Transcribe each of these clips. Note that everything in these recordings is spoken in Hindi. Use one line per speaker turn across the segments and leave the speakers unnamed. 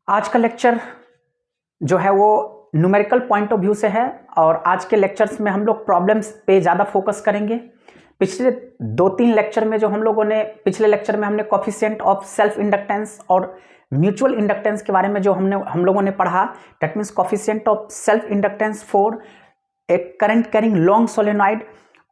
आज का लेक्चर जो है वो न्यूमेरिकल पॉइंट ऑफ व्यू से है और आज के लेक्चर्स में हम लोग प्रॉब्लम्स पे ज़्यादा फोकस करेंगे। पिछले 2-3 लेक्चर में जो हम लोगों ने पिछले लेक्चर में हमने कोफिशिएंट ऑफ सेल्फ इंडक्टेंस और म्यूचुअल इंडक्टेंस के बारे में जो हम लोगों ने पढ़ा, that means coefficient of self inductance for a current carrying long solenoid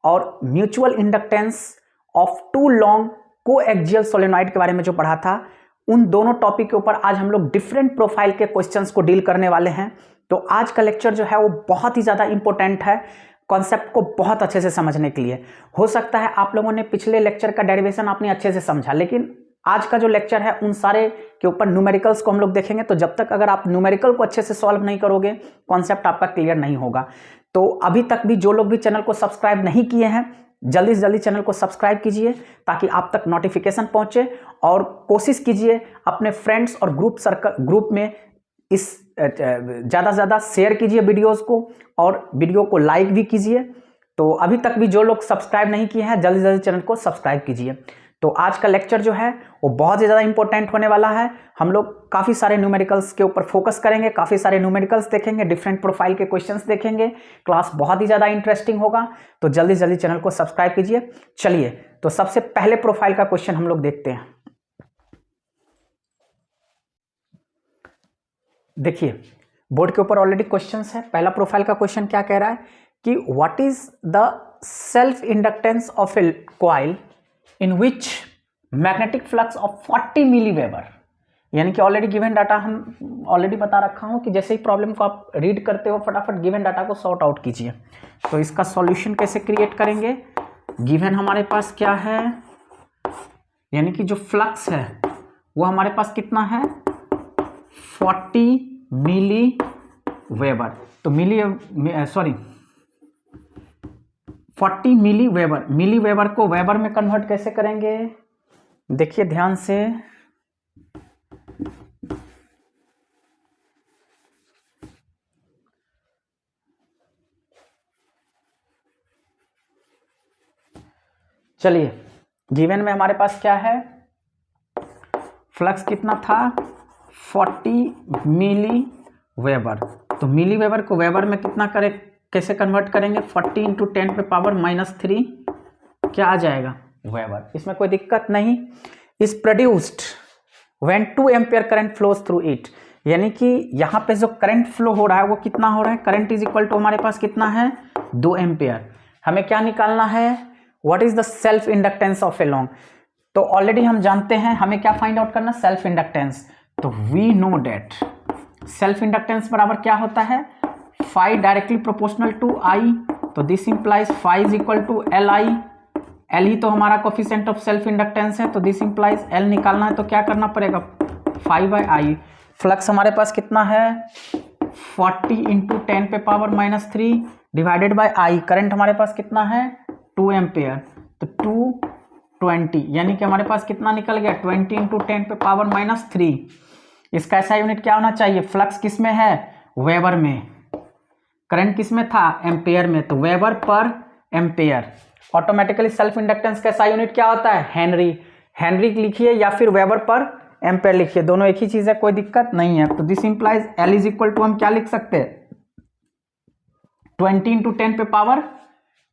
और mutual inductance of two long coaxial solenoid के बारे में जो पढ़ा था, उन दोनों टॉपिक के ऊपर आज हम लोग डिफरेंट प्रोफाइल के क्वेश्चंस को डील करने वाले हैं। तो आज का लेक्चर जो है वो बहुत ही ज़्यादा इंपॉर्टेंट है कॉन्सेप्ट को बहुत अच्छे से समझने के लिए। हो सकता है आप लोगों ने पिछले लेक्चर का डेरिवेशन आपने अच्छे से समझा, लेकिन आज का जो लेक्चर है उन सारे के ऊपर न्यूमेरिकल्स को हम लोग देखेंगे। तो जब तक अगर आप न्यूमेरिकल को अच्छे से सॉल्व नहीं करोगे, कॉन्सेप्ट आपका क्लियर नहीं होगा। तो अभी तक भी जो लोग भी चैनल को सब्सक्राइब नहीं किए हैं, जल्दी से जल्दी चैनल को सब्सक्राइब कीजिए ताकि आप तक नोटिफिकेशन पहुंचे, और कोशिश कीजिए अपने फ्रेंड्स और ग्रुप में इस ज़्यादा से ज़्यादा शेयर कीजिए वीडियोस को, और वीडियो को लाइक भी कीजिए। तो अभी तक भी जो लोग सब्सक्राइब नहीं किए हैं, जल्दी से जल्दी चैनल को सब्सक्राइब कीजिए। तो आज का लेक्चर जो है वो बहुत ही ज़्यादा इंपॉर्टेंट होने वाला है। हम लोग काफ़ी सारे न्यूमेरिकल्स के ऊपर फोकस करेंगे, काफ़ी सारे न्यूमेरिकल्स देखेंगे, डिफरेंट प्रोफाइल के क्वेश्चंस देखेंगे। क्लास बहुत ही ज़्यादा इंटरेस्टिंग होगा, तो जल्दी जल्दी चैनल को सब्सक्राइब कीजिए। चलिए, तो सबसे पहले प्रोफाइल का क्वेश्चन हम लोग देखते हैं। देखिए, बोर्ड के ऊपर ऑलरेडी क्वेश्चंस है। पहला प्रोफाइल का क्वेश्चन क्या कह रहा है कि what is the self inductance of a coil in which magnetic flux of 40 milli weber. यानी कि ऑलरेडी गिवन डाटा हम ऑलरेडी बता रखा हूं कि जैसे ही प्रॉब्लम को आप रीड करते हो फटाफट गिवन डाटा को सॉर्ट आउट कीजिए। तो इसका सॉल्यूशन कैसे क्रिएट करेंगे? गिवन हमारे पास क्या है, यानी कि जो फ्लक्स है वो हमारे पास कितना है, 40 मिली वेबर। तो 40 मिली वेबर, मिली वेबर को वेबर में कन्वर्ट कैसे करेंगे? देखिए ध्यान से, चलिए गिवन में हमारे पास क्या है, फ्लक्स कितना था, 40 मिली वेबर। तो मिली वेबर को वेबर में कितना करे, कैसे कन्वर्ट करेंगे? 40 × 10⁻³ क्या आ जाएगा, वेबर। इसमें कोई दिक्कत नहीं। Is produced when 2 ampere current flows through it. यानी कि यहाँ पे जो करंट फ्लो हो रहा है वो कितना हो रहा है, करंट इज इक्वल टू हमारे पास कितना है, 2 एम्पियर। हमें क्या निकालना है, what is the self inductance of a long. तो ऑलरेडी हम जानते हैं हमें क्या फाइंड आउट करना, सेल्फ इंडक्टेंस। तो we know that self inductance बराबर क्या होता है, phi directly proportional to I. तो this implies phi is equal to L I. L ही तो हमारा कोफिशिएंट ऑफ सेल्फ इंडक्टेंस है, तो दिस इंप्लाइज एल निकालना है तो क्या करना पड़ेगा, 5/I। फ्लक्स हमारे पास कितना है, 40 × 10⁻³ डिवाइडेड बाय आई। करंट हमारे पास कितना है, 2 एम्पियर। तो 220, यानी कि हमारे पास कितना निकल गया, 20 × 10⁻³ इसका ऐसा यूनिट क्या होना चाहिए, फ्लक्स किस में है, वेबर में। करंट किस में था, एम्पेयर में। तो weber per ampere. Automatically self inductance का ऐसा यूनिट क्या होता है, हेनरी। हेनरी लिखिए या फिर वेबर पर एम्पेयर लिखिए, दोनों एक ही चीज है, कोई दिक्कत नहीं है। तो this implies L is equal to हम क्या लिख सकते हैं, 20 ×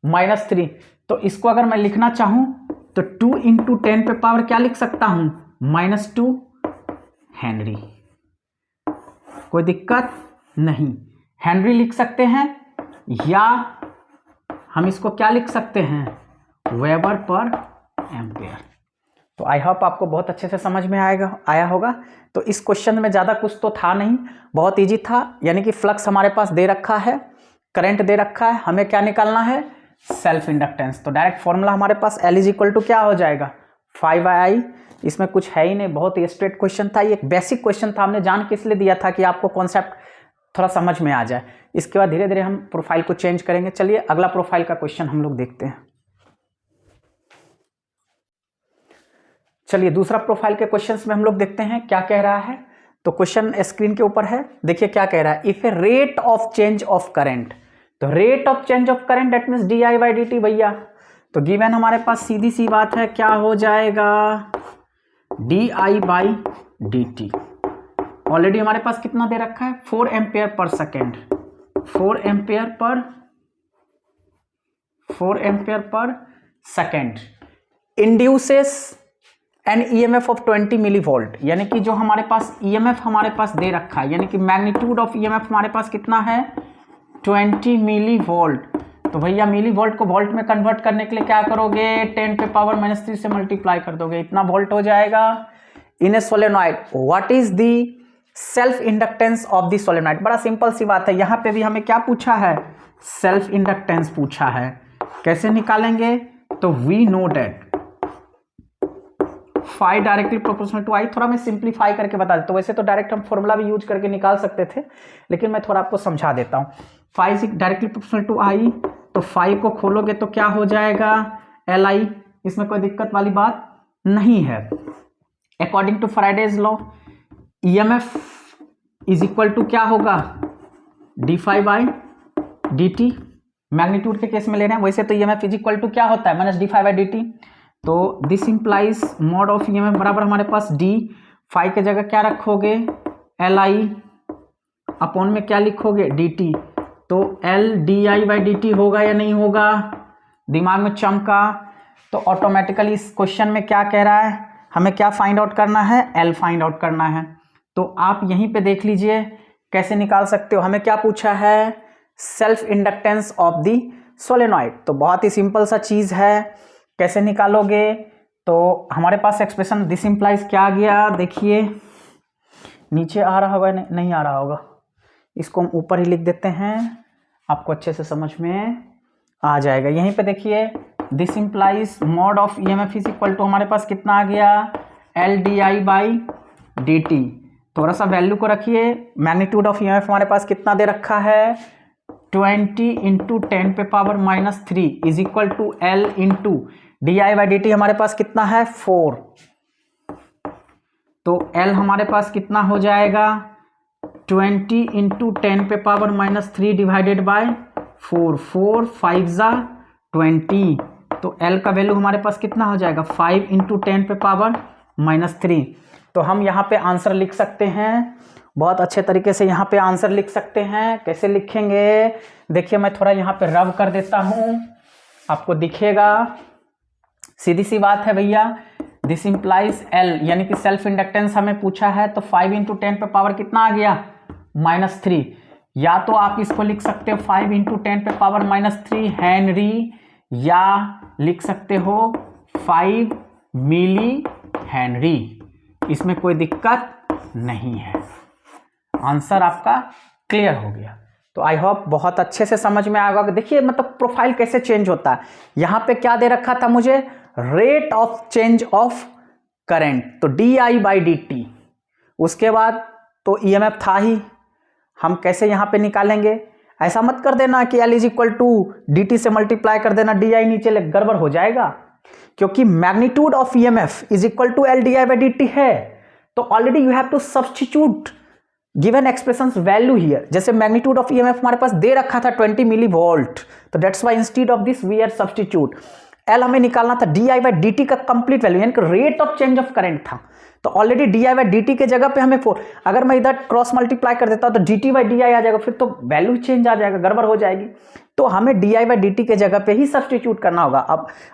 10⁻³ तो इसको अगर मैं लिखना चाहूं तो 2 × 10 क्या लिख सकता हूं, -2 हेनरी। कोई दिक्कत नहीं, हेनरी लिख सकते हैं, या हम इसको क्या लिख सकते हैं, वेबर पर एम्पेयर। तो आई होप आपको बहुत अच्छे से समझ में आया होगा। तो इस क्वेश्चन में ज़्यादा कुछ तो था नहीं, बहुत इजी था। यानी कि फ्लक्स हमारे पास दे रखा है, करंट दे रखा है, हमें क्या निकालना है, सेल्फ इंडक्टेंस। तो डायरेक्ट फॉर्मूला हमारे पास एल इज इक्वल टू क्या हो जाएगा, 5/I। इसमें कुछ है ही नहीं, बहुत ही स्ट्रेट क्वेश्चन था, ये एक बेसिक क्वेश्चन था। हमने जान के इसलिए दिया था कि आपको कॉन्सेप्ट थोड़ा समझ में आ जाए। इसके बाद धीरे धीरे हम प्रोफाइल को चेंज करेंगे। चलिए अगला प्रोफाइल का क्वेश्चन हम लोग देखते हैं। चलिए दूसरा प्रोफाइल के क्वेश्चंस में हम लोग देखते हैं क्या कह रहा है। तो क्वेश्चन स्क्रीन के ऊपर है, देखिए क्या कह रहा है, if a rate of change of current. तो rate of change of current that means di/dt भैया। तो गिवन हमारे पास सीधी सी बात है, क्या हो जाएगा, di/dt। ऑलरेडी हमारे पास कितना दे रखा है 4 ampere per second, 4 ampere per second induces an EMF of 20 milli volt, यानी कि जो हमारे पास ईएमएफ हमारे पास दे रखा है, यानी कि मैग्नीट्यूड ऑफ ईएमएफ हमारे पास कितना है 20 मिली वोल्ट। तो भैया मिली वोल्ट को वोल्ट में कन्वर्ट करने के लिए क्या करोगे 10⁻³ से मल्टीप्लाई कर दोगे, इतना वोल्ट हो जाएगा। In a solenoid what is the self inductance of the solenoid. बड़ा सिंपल सी बात है, यहां पे भी हमें क्या पूछा है सेल्फ इंडक्टेंस पूछा है। कैसे निकालेंगे तो we know that phi directly proportional to I. थोड़ा मैं सिंप्लीफाई करके बता देता हूँ, वैसे तो डायरेक्ट हम फॉर्मूला भी यूज करके निकाल सकते थे, लेकिन मैं थोड़ा आपको समझा देता हूँ। Phi is directly proportional to I, तो फाई को खोलोगे तो क्या हो जाएगा एल आई, इसमें कोई दिक्कत वाली बात नहीं है। According to Faraday's law EMF is equal to क्या होगा D phi by D T, magnitude के केस में ले रहे हैं, वैसे तो ईएमएफ इज इक्वल टू क्या होता है minus d phi by D t. तो this implies mod of EMF बराबर हमारे पास डी, फाई के जगह क्या रखोगे एल आई, अपॉन में क्या लिखोगे डी टी। तो L D I by D T होगा या नहीं होगा, दिमाग में चमका। तो ऑटोमेटिकली इस क्वेश्चन में क्या कह रहा है हमें क्या फाइंड आउट करना है एल फाइंड आउट करना है। तो आप यहीं पे देख लीजिए कैसे निकाल सकते हो। हमें क्या पूछा है self inductance of the solenoid, तो बहुत ही सिंपल सा चीज है। कैसे निकालोगे तो हमारे पास एक्सप्रेशन दिस इंप्लाइज क्या आ गया, देखिए नीचे आ रहा होगा नहीं आ रहा होगा, इसको हम ऊपर ही लिख देते हैं, आपको अच्छे से समझ में आ जाएगा। यहीं पे देखिए this implies mod of EMF is equal to हमारे पास कितना आ गया L D I by D T. थोड़ा सा वैल्यू को रखिए, मैग्नीट्यूड ऑफ ईएमएफ हमारे पास कितना दे रखा है 20 into 10⁻³ is equal to L into D I by D T हमारे पास कितना है 4। तो एल हमारे पास कितना हो जाएगा 20 इंटू 10⁻³ डिवाइडेड बाय 4, 4 5 जा 20। तो एल का वैल्यू हमारे पास कितना हो जाएगा 5 इंटू 10⁻³ तो हम यहाँ पे आंसर लिख सकते हैं, बहुत अच्छे तरीके से यहाँ पे आंसर लिख सकते हैं। कैसे लिखेंगे देखिए, मैं थोड़ा यहाँ पे रब कर देता हूँ, आपको दिखेगा। सीधी सी बात है भैया, दिस इंप्लाइज एल यानी कि सेल्फ इंडक्टेंस हमें पूछा है, तो 5 इंटू 10 पे पावर कितना आ गया -3। या तो आप इसको लिख सकते हो 5 इंटू 10⁻³ हेनरी, या लिख सकते हो 5 मिली हेनरी, इसमें कोई दिक्कत नहीं है। आंसर आपका क्लियर हो गया। तो आई होप बहुत अच्छे से समझ में आएगा। देखिए मतलब प्रोफाइल कैसे चेंज होता है। यहां पे क्या दे रखा था मुझे rate of change of current, तो d I by D t, उसके बाद तो ईएमएफ था ही, हम कैसे यहां पे निकालेंगे। ऐसा मत कर देना कि L is equal to D T से मल्टीप्लाई कर देना, डी आई नीचे ले, गड़बड़ हो जाएगा, क्योंकि magnitude of EMF is equal to L D I by D T है। तो already you have to substitute given expressions value here. जैसे मैग्नीट्यूड ऑफ ईएमएफ हमारे पास दे रखा था 20 मिली वोल्ट, तो that's why instead of this we are substitute. L हमें निकालना था D I by D T का कंप्लीट वैल्यू, यानी कि rate of change of current था। तो already D I by D T के जगह पे हमें 4, अगर मैं इधर क्रॉस मल्टीप्लाई कर देता हूं तो d t by d I आ जाएगा, फिर तो वैल्यू चेंज आ जाएगा, गड़बड़ हो जाएगी। तो हमें D I by D T के जगह पे ही सब्स्टिट्यूट करना होगा।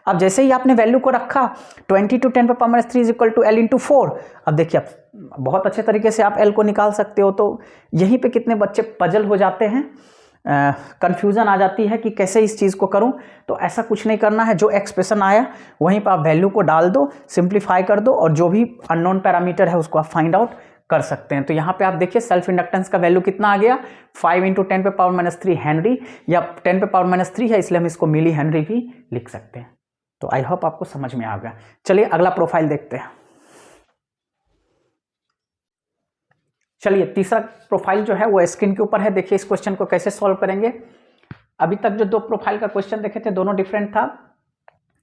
अब जैसे ही आपने वैल्यू को रखा 20 to 10⁻³ is equal to L into 4, अब देखिए बहुत अच्छे तरीके से आप एल को निकाल सकते हो। तो यहीं पे कितने बच्चे पजल हो जाते हैं, कंफ्यूजन आ जाती है कि कैसे इस चीज़ को करूं। तो ऐसा कुछ नहीं करना है, जो एक्सप्रेशन आया वहीं पर आप वैल्यू को डाल दो, सिंप्लीफाई कर दो, और जो भी अननोन पैरामीटर है उसको आप फाइंड आउट कर सकते हैं। तो यहाँ पे आप देखिए सेल्फ इंडक्टेंस का वैल्यू कितना आ गया 5 इंटू 10⁻³ हेनरी, या 10⁻³ है इसलिए हम इसको मिली हेनरी भी लिख सकते हैं। तो आई होप आपको समझ में आ गया। चलिए अगला प्रोफाइल देखते हैं। चलिए तीसरा प्रोफाइल जो है वो स्क्रीन के ऊपर है। देखिए इस क्वेश्चन को कैसे सॉल्व करेंगे। अभी तक जो दो प्रोफाइल का क्वेश्चन देखे थे दोनों डिफरेंट था,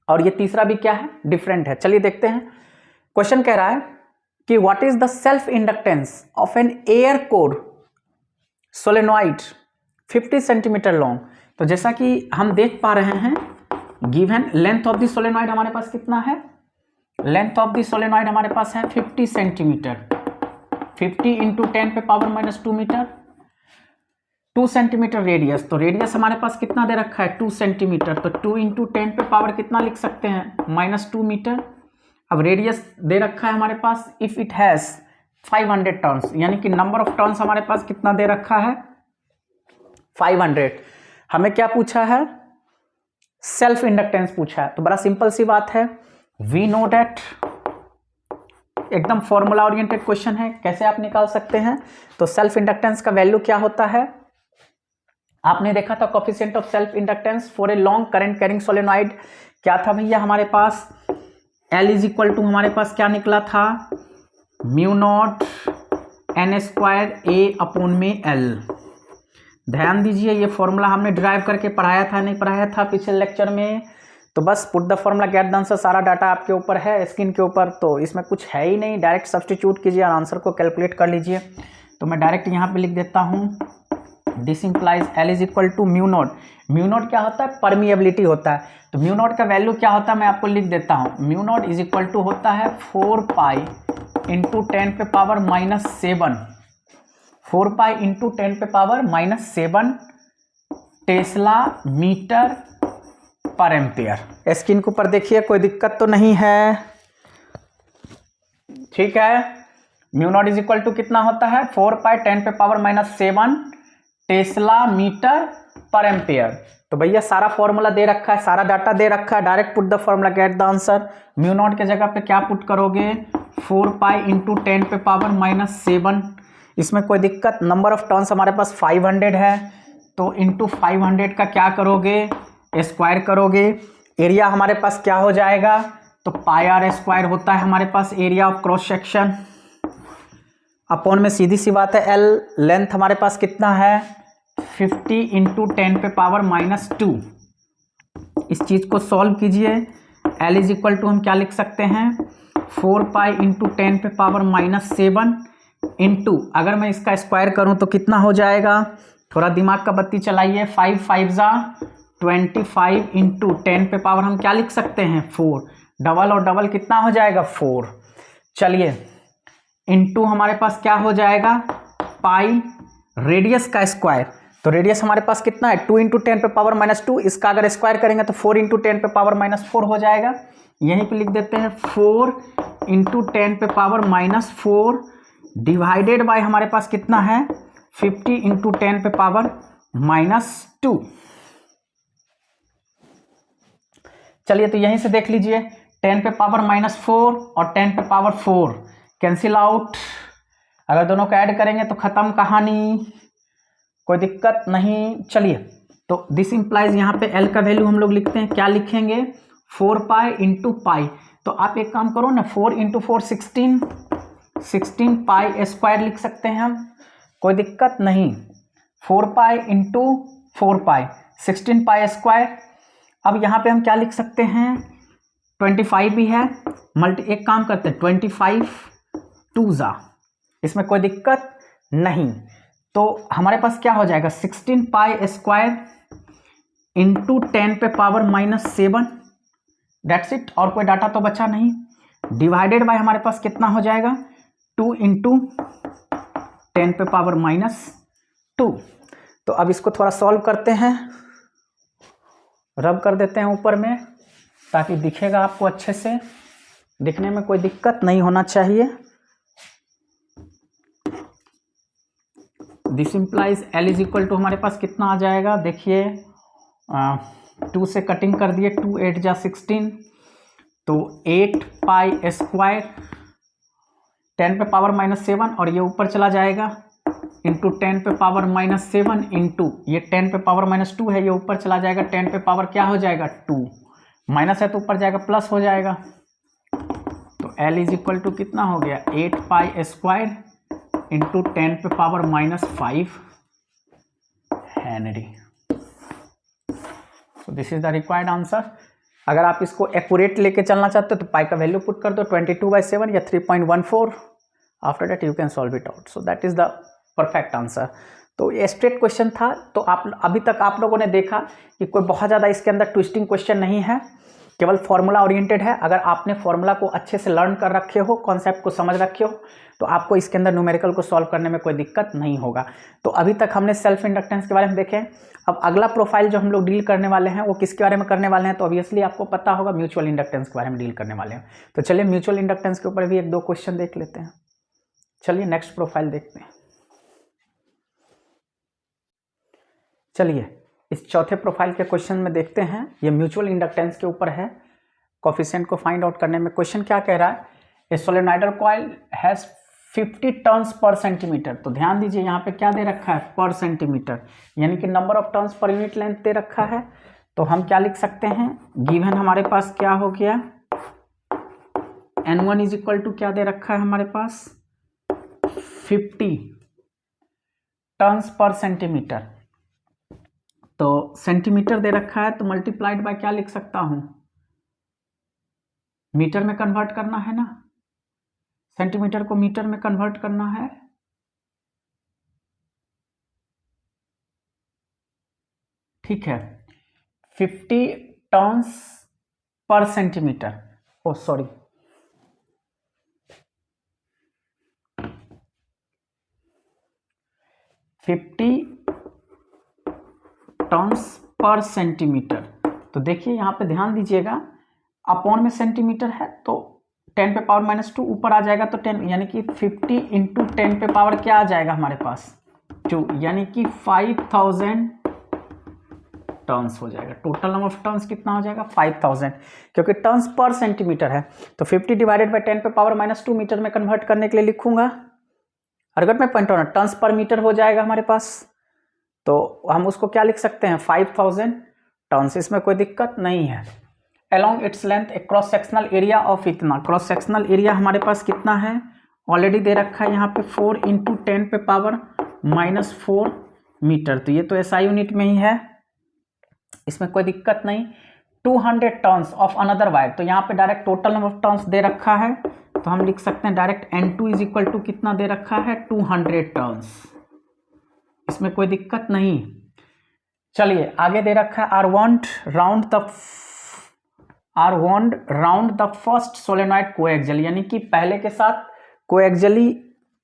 और ये तीसरा भी क्या है डिफरेंट है। चलिए देखते हैं। क्वेश्चन कह रहा है कि what is the self inductance of an air core solenoid 50 centimetre long. तो जैसा कि हम देख पा रहे हैं given length of the solenoid हमारे पास कितना है, लेंथ ऑफ द सोलेनॉइड हमारे पास है 50 सेंटीमीटर, 50 इंटू 10 पे पावर -2 मीटर, 2 सेंटीमीटर रेडियस। तो रेडियस हमारे पास कितना दे रखा है 2 सेंटीमीटर, तो 2 इंटू 10 पे पावर कितना लिख सकते हैं -2 मीटर। अब रेडियस दे रखा है हमारे पास इफ इट हैज 500 टर्न्स, यानी कि नंबर ऑफ टर्न्स हमारे पास कितना दे रखा है 500। हमें क्या पूछा है सेल्फ इंडक्टेंस पूछा है। तो बड़ा सिंपल सी बात है, वी नो दैट, एकदम फॉर्मूला ओरिएंटेड क्वेश्चन है, कैसे आप निकाल सकते हैं। तो सेल्फ इंडक्टेंस का वैल्यू क्या होता है, आपने देखा था coefficient of self inductance for a long current carrying solenoid क्या था भैया हमारे पास, L इज इक्वल टू हमारे पास क्या निकला था mu naught n square A upon में L। ध्यान दीजिए ये फॉर्मूला हमने ड्राइव करके पढ़ाया था नहीं पढ़ाया था पिछले लेक्चर में। तो बस put the formula get the answer, सारा डाटा आपके ऊपर है स्क्रीन के ऊपर, तो इसमें कुछ है ही नहीं, डायरेक्ट सब्स्टिट्यूट कीजिए और आंसर को कैलकुलेट कर लीजिए। तो मैं डायरेक्ट यहाँ पे लिख देता हूँ this implies L is equal to mu naught. Mu naught क्या होता है परमिएबिलिटी होता है, तो म्यू नॉट का वैल्यू क्या होता है मैं आपको लिख देता हूँ। Mu naught is equal to होता है 4 पाई इंटू 10 पे पावर -7, 4 पाई इंटू 10 पे power -7 tesla metre per ampere. Screen के ऊपर देखिए कोई दिक्कत तो नहीं है, ठीक है। Mu naught is equal to कितना होता है 4 पाई 10 पे power -7 tesla metre per ampere. तो भैया सारा फॉर्मूला दे रखा है, सारा डाटा दे रखा है, direct put the formula get the answer. Mu naught के जगह पे क्या पुट करोगे 4 पाई इंटू 10 पे पावर -7, इसमें कोई दिक्कत, नंबर ऑफ टर्न्स हमारे पास 500 है, तो इंटू 500 का क्या करोगे स्क्वायर करोगे, एरिया हमारे पास क्या हो जाएगा तो पाई आर स्क्वायर होता है हमारे पास area of cross section, upon में सीधी सी बात है L लेंथ हमारे पास कितना है 50 इंटू 10 पे पावर -2। इस चीज को सॉल्व कीजिए, L इज इक्वल टू हम क्या लिख सकते हैं 4 पाई इंटू 10 पे पावर -7 इंटू, अगर मैं इसका स्क्वायर करूं तो कितना हो जाएगा, थोड़ा दिमाग का बत्ती चलाइए, 5 5 जा 25 इंटू 10 पे पावर हम क्या लिख सकते हैं 4, डबल और डबल कितना हो जाएगा 4। चलिए इंटू हमारे पास क्या हो जाएगा पाई रेडियस का स्क्वायर, तो रेडियस हमारे पास कितना है 2 इंटू 10 पे पावर -2, इसका अगर स्क्वायर करेंगे तो 4 इंटू 10 पे पावर -4 हो जाएगा। यहीं पे लिख देते हैं 4 इंटू 10 पे पावर -4 डिवाइडेड बाय हमारे पास कितना है 50 इंटू 10 पे पावर -2। चलिए तो यहीं से देख लीजिए 10 पे पावर -4 और 10 पे पावर 4 कैंसिल आउट, अगर दोनों को ऐड करेंगे तो खत्म कहानी, कोई दिक्कत नहीं। चलिए तो दिस इंप्लाइज यहाँ पे L का वैल्यू हम लोग लिखते हैं, क्या लिखेंगे 4 पाई इंटू पाई, तो आप एक काम करो ना 4 इंटू 4 16 पाई स्क्वायर लिख सकते हैं हम, कोई दिक्कत नहीं। 4 पाई इंटू 4 पाई 16 पाई स्क्वायर। अब यहाँ पे हम क्या लिख सकते हैं 25 भी है, एक काम करते हैं 25 2 जा, इसमें कोई दिक्कत नहीं। तो हमारे पास क्या हो जाएगा 16 पाई स्क्वायर इंटू 10 पे पावर -7, दैट्स इट, और कोई डाटा तो बचा नहीं, डिवाइडेड बाय हमारे पास कितना हो जाएगा 2 इंटू 10 पे पावर -2। तो अब इसको थोड़ा सॉल्व करते हैं, रब कर देते हैं ऊपर में ताकि दिखेगा आपको अच्छे से, दिखने में कोई दिक्कत नहीं होना चाहिए। This implies L is equal to हमारे पास कितना आ जाएगा देखिए 2 से कटिंग कर दिए, 2 8 जा 16, तो 8 पाई स्क्वायर 10 पे पावर -7 और ये ऊपर चला जाएगा इंटू 10 पे पावर -7 इंटू ये 10 पे पावर -2 है, ये ऊपर चला जाएगा 10 पे पावर क्या हो जाएगा 2, माइनस है तो ऊपर जाएगा प्लस हो जाएगा। तो L इज इक्वल टू कितना हो गया 8 पाई स्क्वायर इंटू 10 पे power -5 Henry. So this is the required answer. अगर आप इसको एक्यूरेट लेके चलना चाहते हो तो पाई का वैल्यू पुट कर दो 22/7 या 3.14, after that you can solve it out. So that is the perfect answer. तो ये स्ट्रेट क्वेश्चन था, तो आप अभी तक आप लोगों ने देखा कि कोई बहुत ज़्यादा इसके अंदर ट्विस्टिंग क्वेश्चन नहीं है, केवल फॉर्मूला ओरिएंटेड है। अगर आपने फॉर्मूला को अच्छे से लर्न कर रखे हो, कॉन्सेप्ट को समझ रखे हो, तो आपको इसके अंदर न्यूमेरिकल को सॉल्व करने में कोई दिक्कत नहीं होगा। तो अभी तक हमने सेल्फ इंडक्टेंस के बारे में देखे। अब अगला प्रोफाइल जो हम लोग डील करने वाले हैं वो किसके बारे में करने वाले हैं, तो ऑब्वियसली आपको पता होगा, म्यूचुअल इंडक्टेंस के बारे में डील करने वाले हैं। तो चलिए म्यूचुअल इंडक्टेंस के ऊपर भी 1-2 क्वेश्चन देख लेते हैं। चलिए नेक्स्ट प्रोफाइल देखते हैं। चलिए इस चौथे प्रोफाइल के क्वेश्चन में देखते हैं। ये म्यूचुअल इंडक्टेंस के ऊपर है, कोफिशिएंट को फाइंड आउट करने में। क्वेश्चन क्या कह रहा है, a solenoidal coil has 50 turns per centimetre. तो ध्यान दीजिए यहाँ पे क्या दे रखा है, पर सेंटीमीटर, यानी कि number of turns per unit length दे रखा है। तो हम क्या लिख सकते हैं, गिवन हमारे पास क्या हो गया, N1 इज इक्वल टू क्या दे रखा है हमारे पास, 50 टर्न्स पर सेंटीमीटर। तो सेंटीमीटर दे रखा है, तो मल्टीप्लाइड बाय क्या लिख सकता हूं, मीटर में कन्वर्ट करना है ना, सेंटीमीटर को मीटर में कन्वर्ट करना है। ठीक है, 50 टर्न्स पर सेंटीमीटर, ओ सॉरी, टर्न्स पर सेंटीमीटर। तो देखिए यहाँ पे ध्यान दीजिएगा, अपॉन में सेंटीमीटर है तो 10 पे पावर -2 ऊपर आ जाएगा, तो 10 यानी कि 50 इंटू 10 पे पावर क्या आ जाएगा हमारे पास, 2, यानी कि 5000 टर्न्स हो जाएगा। टोटल नंबर ऑफ टर्न्स कितना हो जाएगा, 5000, क्योंकि टर्न्स पर सेंटीमीटर है। तो 50 डिवाइडेड बाई 10 पे पावर -2 मीटर में कन्वर्ट करने के लिए लिखूंगा, अगर मैं पॉइंट होना टर्न्स पर मीटर हो जाएगा हमारे पास। तो हम उसको क्या लिख सकते हैं, 5000 टर्न्स, इसमें कोई दिक्कत नहीं है। Along its length A cross sectional area of इतना, क्रॉस सेक्शनल एरिया हमारे पास कितना है, ऑलरेडी दे रखा है यहाँ पे 4 इंटू 10 पे पावर -4 मीटर। तो ये तो एसआई यूनिट में ही है, इसमें कोई दिक्कत नहीं। 200 टर्न्स ऑफ अनदर वायर, तो यहाँ पे direct total number of turns दे रखा है, तो हम लिख सकते हैं direct N2 is equal to कितना दे रखा है, 200 टर्न्स, इसमें कोई दिक्कत नहीं। चलिए आगे दे रखा है, are wound round the first solenoid coaxial, यानी कि पहले के साथ कोएक्सियली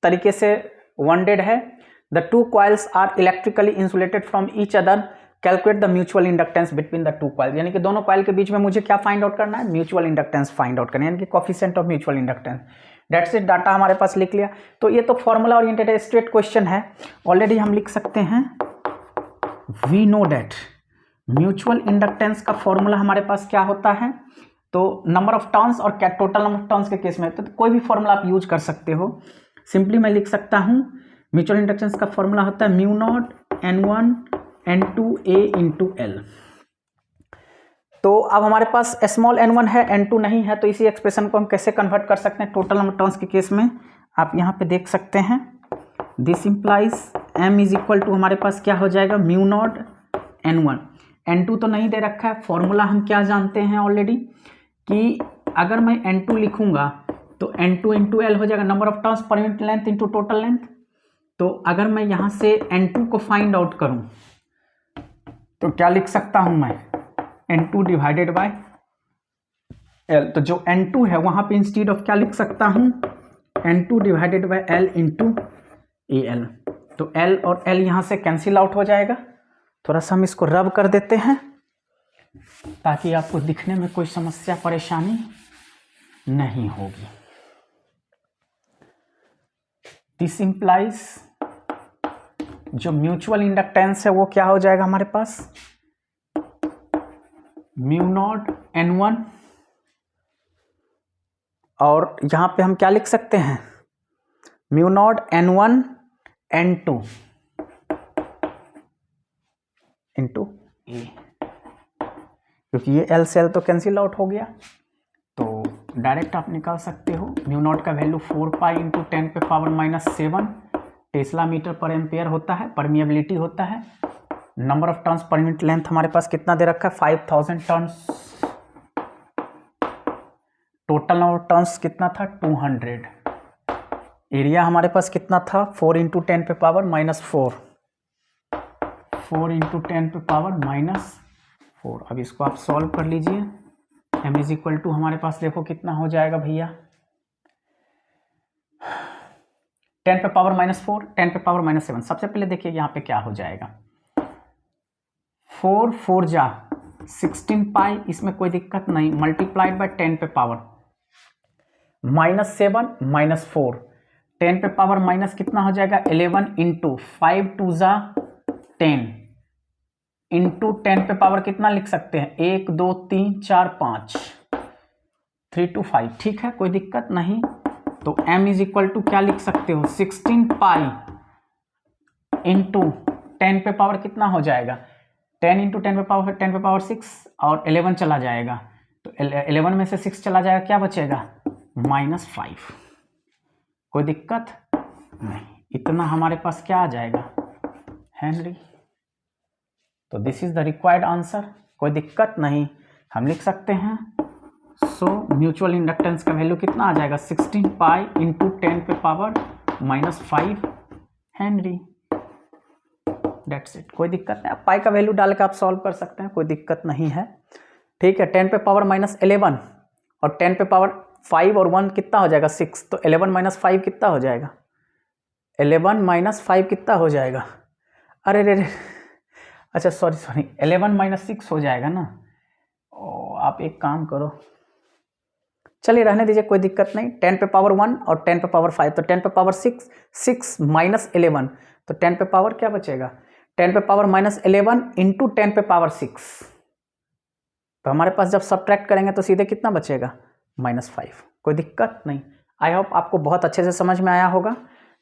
तरीके से वॉन्डेड है। The two coils are electrically insulated from each other, calculate the mutual inductance between the two coils, यानी कि दोनों कॉइल के बीच में मुझे क्या फाइंड आउट करना है, म्यूचुअल इंडक्टेंस फाइंड आउट करना है, यानी कि coefficient of mutual inductance. That's it, data हमारे पास लिख लिया। तो ये तो फॉर्मूला ओरिएंटेड स्ट्रेट क्वेश्चन है, ऑलरेडी हम लिख सकते हैं, we know that mutual inductance का फॉर्मूला हमारे पास क्या होता है, तो नंबर ऑफ टर्न्स और क्या टोटल नंबर ऑफ टर्न्स के केस में तो कोई भी फॉर्मूला आप यूज कर सकते हो। सिंपली मैं लिख सकता हूं, म्यूचुअल इंडक्टेंस का फॉर्मूला होता है mu not N1 N2 A into L। तो अब हमारे पास स्मॉल n1 है, n2 नहीं है, तो इसी एक्सप्रेशन को हम कैसे कन्वर्ट कर सकते हैं टोटल नंबर टर्न्स के केस में, आप यहाँ पे देख सकते हैं। This implies m is equal to हमारे पास क्या हो जाएगा, म्यू नॉट n1, n2 तो नहीं दे रखा है। फॉर्मूला हम क्या जानते हैं ऑलरेडी, कि अगर मैं n2 लिखूंगा तो n2 इंटू L हो जाएगा, number of turns per unit length into total length. तो अगर मैं यहाँ से n2 को फाइंड आउट करूँ तो क्या लिख सकता हूँ मैं, N2 डिवाइडेड बाय L। तो जो N2 है वहां पे इंस्टीड ऑफ क्या लिख सकता हूं, N2 divided by L into AL। तो L और L यहां से कैंसिल आउट हो जाएगा। थोड़ा सा हम इसको रब कर देते हैं ताकि आपको दिखने में कोई समस्या परेशानी नहीं होगी। दिस इंप्लाइज जो म्यूचुअल इंडक्टेंस है वो क्या हो जाएगा हमारे पास, म्यू नॉट N1, और यहां पे हम क्या लिख सकते हैं, mu naught N1 N2 into ए, क्योंकि ये L से L तो कैंसिल आउट हो गया, तो डायरेक्ट आप निकाल सकते हो। म्यू नॉट का वैल्यू 4 पाई इंटू 10 पे power -7 tesla metre per ampere होता है, परमिएबिलिटी होता है। Number of turns per unit length हमारे पास कितना दे रखा है, 5000 turns. Total number of turns कितना था, 200। एरिया हमारे पास कितना था, 4 इंटू 10 पे पावर -4, 4 इंटू 10 पे पावर -4। अब इसको आप सॉल्व कर लीजिए। m इज इक्वल टू हमारे पास देखो कितना हो जाएगा भैया, 10 पे पावर -4, 10 पे पावर -7। सबसे पहले देखिए यहाँ पे क्या हो जाएगा, 4 4 जा 16 पाई, इसमें कोई दिक्कत नहीं, मल्टीप्लाइड बाय 10 पे पावर -7 -4, 10 पे पावर माइनस कितना हो जाएगा 11 इंटू 5 2 जा 10 इंटू 10 पे पावर कितना लिख सकते हैं 1 2 3 4 5 3 2 5, ठीक है कोई दिक्कत नहीं। तो m इज इक्वल टू क्या लिख सकते हो 16 पाई इंटू 10 पे पावर कितना हो जाएगा 10 इंटू 10 पे पावर 6 और 11 चला जाएगा, तो 11 में से 6 चला जाएगा, क्या बचेगा -5। कोई दिक्कत नहीं, इतना हमारे पास क्या आ जाएगा हेनरी। तो this is the required answer, कोई दिक्कत नहीं, हम लिख सकते हैं। सो म्यूचुअल इंडक्टेंस का वैल्यू कितना आ जाएगा 16 पाई इंटू 10 पे पावर -5 हेनरी, दैट्स इट, कोई दिक्कत नहीं। आप पाई का वैल्यू डाल के आप सॉल्व कर सकते हैं, कोई दिक्कत नहीं है, ठीक है। 10 पे पावर -11 और 10 पे पावर 5 और 1 कितना हो जाएगा 6, तो 11 - 5 कितना हो जाएगा 11 - 5 कितना हो जाएगा, अरे रे, अच्छा सॉरी 11 - 6 हो जाएगा ना। ओ आप एक काम करो, चलिए रहने दीजिए, कोई दिक्कत नहीं। 10 पे पावर 1 और 10 पे पावर 5, तो 10 पे पावर 6 6 - 11, तो 10 पे पावर क्या बचेगा 10 पे पावर -11 इंटू 10 पे पावर 6, तो हमारे पास जब सब्ट्रैक्ट करेंगे तो सीधे कितना बचेगा -5, कोई दिक्कत नहीं। आई होप आपको बहुत अच्छे से समझ में आया होगा।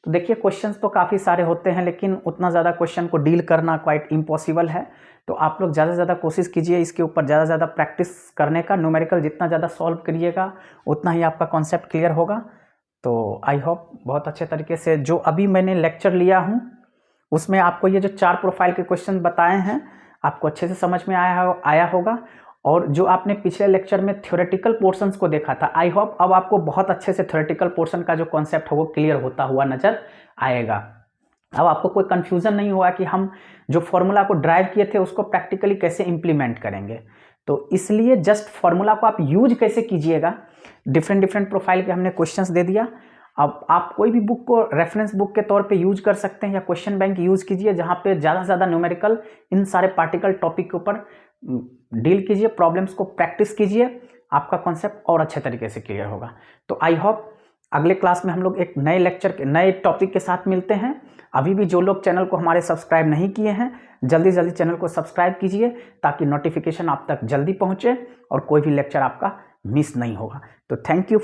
तो देखिए क्वेश्चंस तो काफ़ी सारे होते हैं, लेकिन उतना ज़्यादा क्वेश्चन को डील करना क्वाइट इम्पॉसिबल है, तो आप लोग ज़्यादा से ज़्यादा कोशिश कीजिए इसके ऊपर ज़्यादा से ज़्यादा प्रैक्टिस करने का। न्यूमेरिकल जितना ज़्यादा सॉल्व करिएगा उतना ही आपका कॉन्सेप्ट क्लियर होगा। तो आई होप बहुत अच्छे तरीके से जो अभी मैंने लेक्चर लिया हूँ उसमें आपको ये जो 4 प्रोफाइल के क्वेश्चन बताए हैं आपको अच्छे से समझ में आया होगा। और जो आपने पिछले लेक्चर में थ्योरेटिकल पोर्शंस को देखा था, आई होप अब आपको बहुत अच्छे से थ्योरेटिकल पोर्शन का जो कॉन्सेप्ट है वो क्लियर होता हुआ नजर आएगा। अब आपको कोई कंफ्यूजन नहीं होगा कि हम जो फॉर्मूला को ड्राइव किए थे उसको प्रैक्टिकली कैसे इंप्लीमेंट करेंगे। तो इसलिए जस्ट फॉर्मूला को आप यूज कैसे कीजिएगा, डिफरेंट प्रोफाइल के हमने क्वेश्चंस दे दिया। अब आप कोई भी बुक को रेफरेंस बुक के तौर पे यूज कर सकते हैं या क्वेश्चन बैंक यूज कीजिए, जहाँ पे ज़्यादा से ज़्यादा न्यूमेरिकल इन सारे पार्टिकल टॉपिक के ऊपर डील कीजिए, प्रॉब्लम्स को प्रैक्टिस कीजिए, आपका कॉन्सेप्ट और अच्छे तरीके से क्लियर होगा। तो आई होप अगले क्लास में हम लोग एक नए लेक्चर के नए टॉपिक के साथ मिलते हैं। अभी भी जो लोग चैनल को हमारे सब्सक्राइब नहीं किए हैं जल्दी चैनल को सब्सक्राइब कीजिए ताकि नोटिफिकेशन आप तक जल्दी पहुंचे और कोई भी लेक्चर आपका मिस नहीं होगा। तो थैंक यू।